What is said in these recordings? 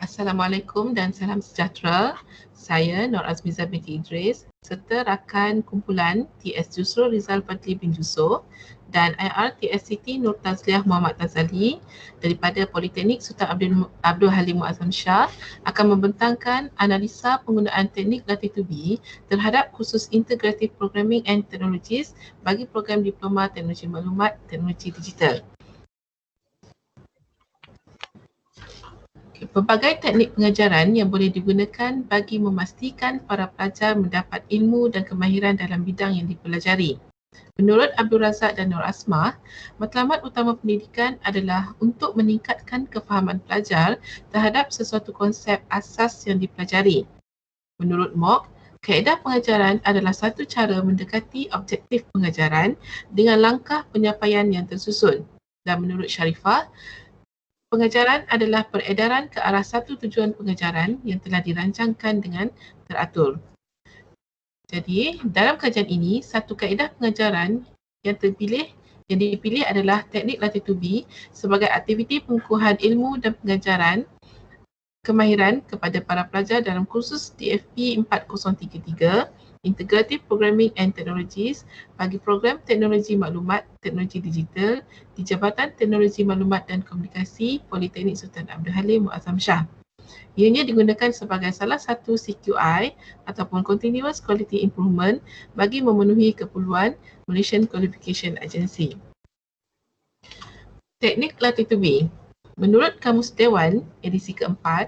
Assalamualaikum dan salam sejahtera. Saya Nur Azmiza binti Idris serta rakan kumpulan TS Jusrul Rizal Fadli bin Jusof dan IR TS Siti Nur Tazliah Muhammad Tazali daripada Politeknik Sultan Abdul Halim Muazzam Shah akan membentangkan analisa penggunaan teknik latih tubi terhadap kursus Integrative Programming and Technologies bagi program Diploma Teknologi Maklumat Teknologi Digital. Pelbagai teknik pengajaran yang boleh digunakan bagi memastikan para pelajar mendapat ilmu dan kemahiran dalam bidang yang dipelajari. Menurut Abdul Razak dan Nur Asmah, matlamat utama pendidikan adalah untuk meningkatkan kefahaman pelajar terhadap sesuatu konsep asas yang dipelajari. Menurut Mock, kaedah pengajaran adalah satu cara mendekati objektif pengajaran dengan langkah penyampaian yang tersusun. Dan menurut Sharifah, pengajaran adalah peredaran ke arah satu tujuan pengajaran yang telah dirancangkan dengan teratur. Jadi, dalam kajian ini, satu kaedah pengajaran yang dipilih adalah teknik latih tubi sebagai aktiviti pengukuhan ilmu dan pengajaran kemahiran kepada para pelajar dalam kursus DFP 4033 Integrative Programming and Technologies bagi program Teknologi Maklumat Teknologi Digital di Jabatan Teknologi Maklumat dan Komunikasi Politeknik Sultan Abdul Halim Muazzam Shah. Ianya digunakan sebagai salah satu CQI ataupun Continuous Quality Improvement bagi memenuhi keperluan Malaysian Qualification Agency. Teknik latih tubi. Menurut Kamus Dewan edisi keempat,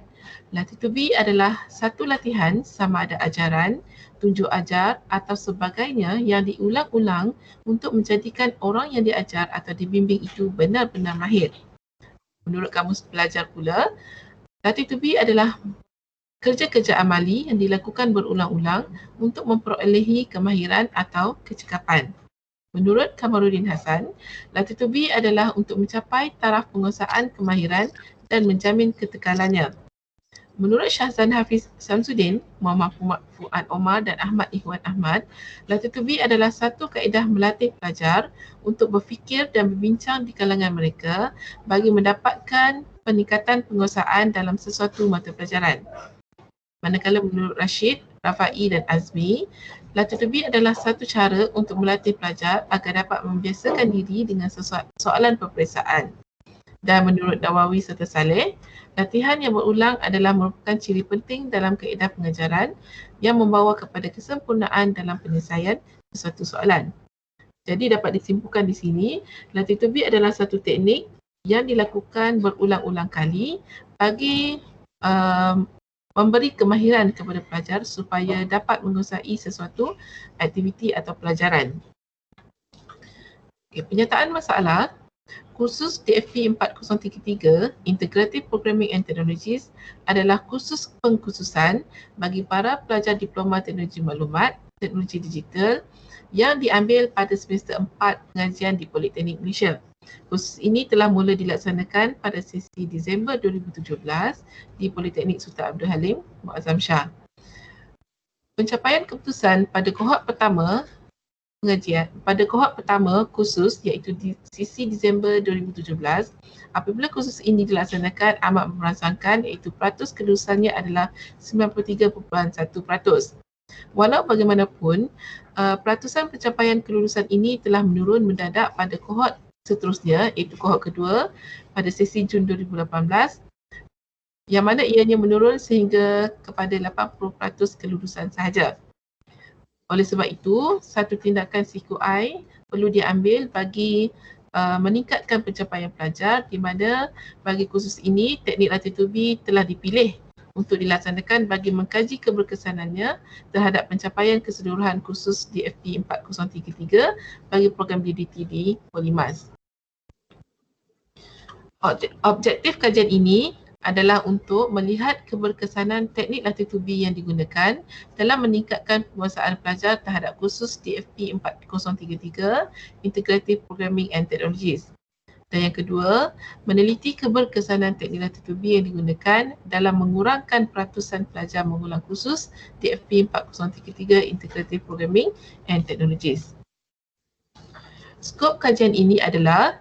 latih tubi adalah satu latihan sama ada ajaran, tunjuk ajar atau sebagainya yang diulang-ulang untuk menjadikan orang yang diajar atau dibimbing itu benar-benar mahir. Menurut Kamus Pelajar pula, latih tubi adalah kerja-kerja amali yang dilakukan berulang-ulang untuk memperolehi kemahiran atau kecekapan. Menurut Kamarudin Hassan, latih tubi adalah untuk mencapai taraf penguasaan kemahiran dan menjamin ketekalannya. Menurut Syahzan Hafiz Samsudin, Muhammad Fuad Omar dan Ahmad Ikhwan Ahmad, latih tubi adalah satu kaedah melatih pelajar untuk berfikir dan berbincang di kalangan mereka bagi mendapatkan peningkatan penguasaan dalam sesuatu mata pelajaran. Manakala menurut Rashid, Rafai dan Azmi, latih tubi adalah satu cara untuk melatih pelajar agar dapat membiasakan diri dengan soalan peperiksaan. Dan menurut Nawawi serta Saleh, latihan yang berulang adalah merupakan ciri penting dalam kaedah pengajaran yang membawa kepada kesempurnaan dalam penyelesaian sesuatu soalan. Jadi dapat disimpulkan di sini, latih tubi adalah satu teknik yang dilakukan berulang-ulang kali bagi memberi kemahiran kepada pelajar supaya dapat menguasai sesuatu aktiviti atau pelajaran. Penyataan masalah, kursus DFP 4033 Integrative Programming and Technologies adalah kursus pengkhususan bagi para pelajar Diploma Teknologi Maklumat, Teknologi Digital yang diambil pada semester 4 pengajian di Politeknik Malaysia. Kursus ini telah mula dilaksanakan pada sesi Disember 2017 di Politeknik Sultan Abdul Halim Muazzam Shah. Pencapaian keputusan pada kohort pertama kursus iaitu di sesi Disember 2017, apabila kursus ini dilaksanakan amat merangsangkan iaitu peratus kelulusannya adalah 93.1%. Walau bagaimanapun, peratusan pencapaian kelulusan ini telah menurun mendadak pada kohort seterusnya iaitu kohort kedua pada sesi Jun 2018 yang mana ianya menurun sehingga kepada 80% kelulusan sahaja. Oleh sebab itu, satu tindakan CQI perlu diambil bagi meningkatkan pencapaian pelajar di mana bagi kursus ini teknik latih tubi telah dipilih untuk dilaksanakan bagi mengkaji keberkesanannya terhadap pencapaian keseluruhan kursus DFP 4033 bagi program DDT di Polimas. Objektif kajian ini adalah untuk melihat keberkesanan teknik latih tubi yang digunakan dalam meningkatkan penguasaan pelajar terhadap kursus DFP 4033 Integrative Programming and Technologies. Dan yang kedua, meneliti keberkesanan teknik latih tubi yang digunakan dalam mengurangkan peratusan pelajar mengulang kursus DFP 4033 Integrative Programming and Technologies. Skop kajian ini adalah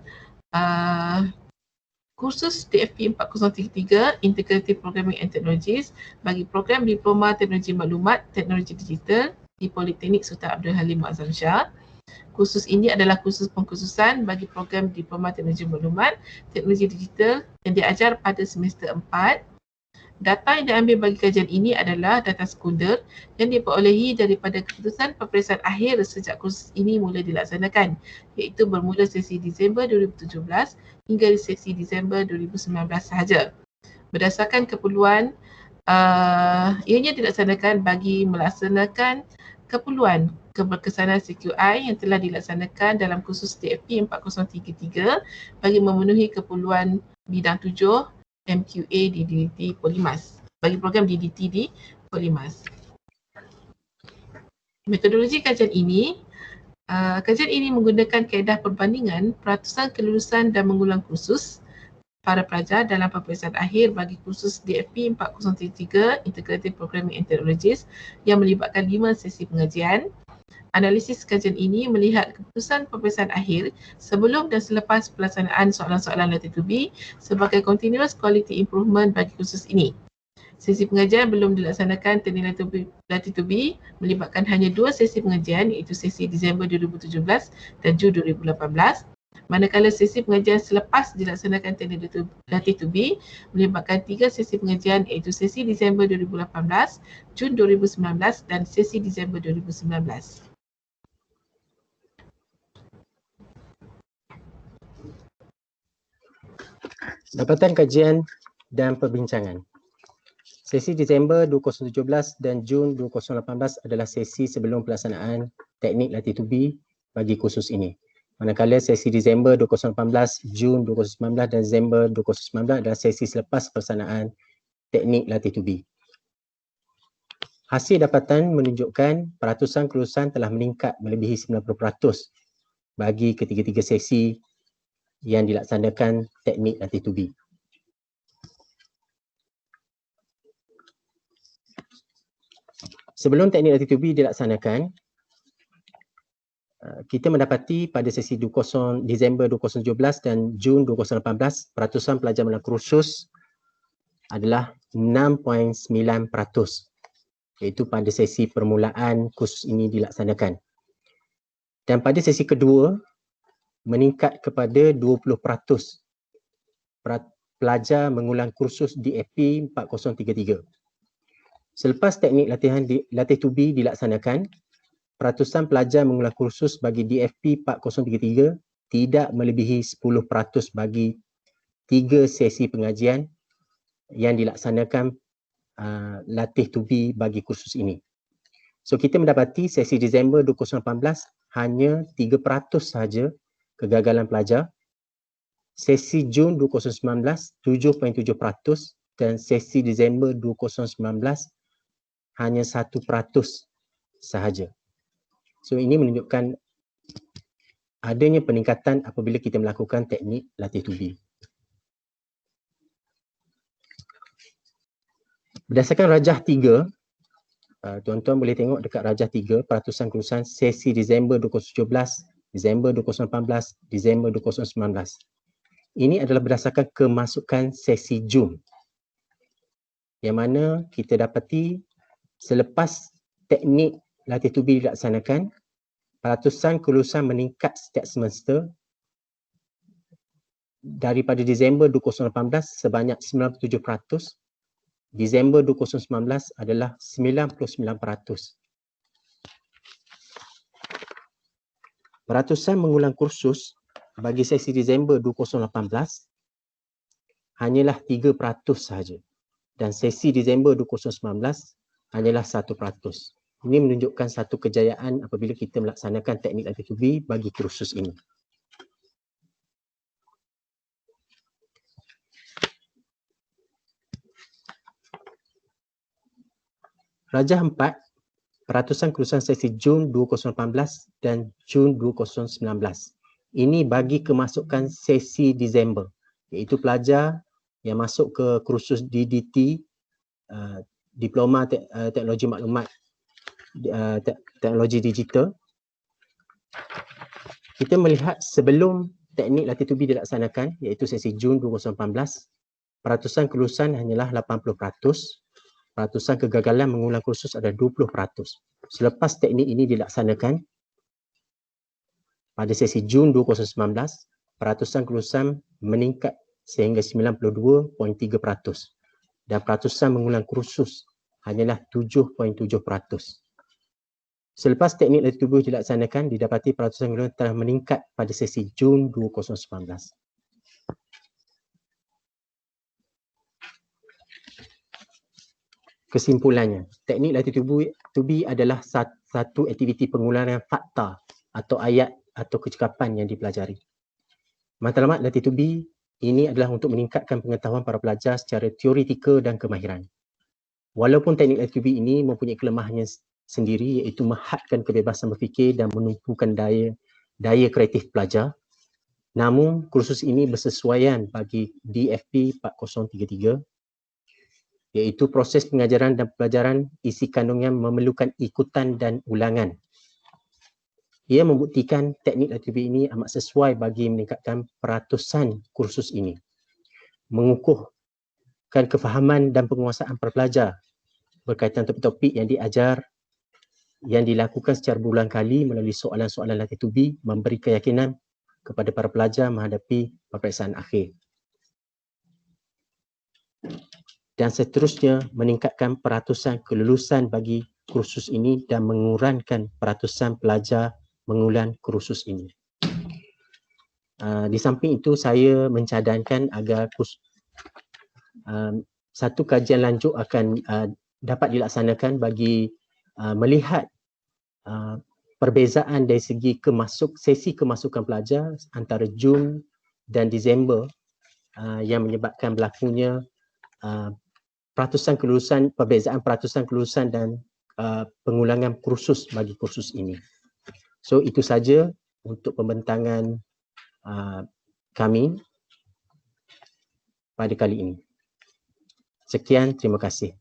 Kursus DFP 4033 Integrated Programming and Technologies bagi program Diploma Teknologi Maklumat, Teknologi Digital di Politeknik Sultan Abdul Halim Muazzam Shah. Kursus ini adalah kursus pengkhususan bagi program Diploma Teknologi Maklumat, Teknologi Digital yang diajar pada semester 4. Data yang diambil bagi kajian ini adalah data sekunder yang diperolehi daripada keputusan peperiksaan akhir sejak kursus ini mula dilaksanakan, iaitu bermula sesi Disember 2017 hingga sesi Disember 2019 sahaja. Berdasarkan keperluan, ianya dilaksanakan bagi melaksanakan keperluan keberkesanan CQI yang telah dilaksanakan dalam kursus DFP 4033 bagi memenuhi keperluan bidang 7 MQA di DDT Polimas, bagi program DDT di Polimas. Metodologi kajian ini menggunakan kaedah perbandingan peratusan kelulusan dan mengulang kursus para pelajar dalam peperiksaan akhir bagi kursus DFP 4033 Integrated Programming and Technologies yang melibatkan 5 sesi pengajian. Analisis kajian ini melihat keputusan peperiksaan akhir sebelum dan selepas pelaksanaan soalan-soalan Latitude B sebagai continuous quality improvement bagi kursus ini. Sesi pengajian belum dilaksanakan teknik Latitude B melibatkan hanya 2 sesi pengajian, iaitu sesi Disember 2017 dan Jun 2018. Manakala sesi pengajian selepas dilaksanakan teknik Latitude B melibatkan 3 sesi pengajian, iaitu sesi Disember 2018, Jun 2019 dan sesi Disember 2019. Dapatan kajian dan perbincangan. Sesi Disember 2017 dan Jun 2018 adalah sesi sebelum pelaksanaan teknik Latitude B bagi kursus ini. Manakala sesi Disember 2018, Jun 2019 dan Disember 2019 adalah sesi selepas pelaksanaan teknik Latitude B. Hasil dapatan menunjukkan peratusan kelulusan telah meningkat melebihi 90% bagi ketiga-tiga sesi yang dilaksanakan teknik Latitude B. Sebelum teknik Latitude B dilaksanakan, kita mendapati pada sesi Disember 2017 dan Jun 2018, peratusan pelajar mengulang kursus adalah 6.9%, iaitu pada sesi permulaan kursus ini dilaksanakan. Dan pada sesi kedua, meningkat kepada 20% pelajar mengulang kursus DFP 4033. Selepas teknik Latitude B dilaksanakan, peratusan pelajar mengulang kursus bagi DFP 4033 tidak melebihi 10% bagi 3 sesi pengajian yang dilaksanakan Latitude B bagi kursus ini. So kita mendapati sesi Disember 2018 hanya 3% sahaja kegagalan pelajar. Sesi Jun 2019 7.7% dan sesi Disember 2019 hanya 1% sahaja. So ini menunjukkan adanya peningkatan apabila kita melakukan teknik Latitude B. Berdasarkan rajah 3, tuan-tuan boleh tengok dekat rajah 3, peratusan kelulusan sesi Disember 2017, Disember 2018, Disember 2019. Ini adalah berdasarkan kemasukan sesi Jun, yang mana kita dapati selepas teknik Latitude B dilaksanakan, peratusan kelulusan meningkat setiap semester daripada Disember 2018 sebanyak 97%, Disember 2019 adalah 99%. Peratusan mengulang kursus bagi sesi Disember 2018 hanyalah 3% sahaja dan sesi Disember 2019 hanyalah 1%. Ini menunjukkan satu kejayaan apabila kita melaksanakan teknik Latitude B bagi kursus ini. Rajah 4, peratusan kelulusan sesi Jun 2018 dan Jun 2019. Ini bagi kemasukan sesi Disember, iaitu pelajar yang masuk ke kursus DDT, Diploma Teknologi Maklumat, Teknologi Digital. Kita melihat sebelum teknik latih tubi dilaksanakan iaitu sesi Jun 2018, peratusan kelulusan hanyalah 80%, peratusan kegagalan mengulang kursus ada 20%. Selepas teknik ini dilaksanakan pada sesi Jun 2019, peratusan kelulusan meningkat sehingga 92.3% dan peratusan mengulang kursus hanyalah 7.7%. Selepas teknik latih tubuh dilaksanakan, didapati peratusan kelulusan telah meningkat pada sesi Jun 2019. Kesimpulannya, teknik latih tubi adalah satu aktiviti pengulangan fakta atau ayat atau kecakapan yang dipelajari. Matlamat latih tubi ini adalah untuk meningkatkan pengetahuan para pelajar secara teoretikal dan kemahiran. Walaupun teknik latih tubi ini mempunyai kelemahannya sendiri iaitu menghadkan kebebasan berfikir dan menumpukan daya kreatif pelajar, namun kursus ini bersesuaian bagi DFP 4033 iaitu proses pengajaran dan pelajaran isi kandungnya memerlukan ikutan dan ulangan. Ia membuktikan teknik latih tubi ini amat sesuai bagi meningkatkan peratusan kursus ini, mengukuhkan kefahaman dan penguasaan para pelajar berkaitan topik-topik yang diajar yang dilakukan secara berulang kali melalui soalan-soalan latih tubi, memberi keyakinan kepada para pelajar menghadapi peperiksaan akhir. Dan seterusnya meningkatkan peratusan kelulusan bagi kursus ini dan mengurangkan peratusan pelajar mengulang kursus ini. Di samping itu, saya mencadangkan agar satu kajian lanjut akan dapat dilaksanakan bagi melihat perbezaan dari segi sesi kemasukan pelajar antara Jun dan Disember yang menyebabkan berlakunya perbezaan peratusan kelulusan dan pengulangan kursus bagi kursus ini. So itu saja untuk pembentangan kami pada kali ini. Sekian, terima kasih.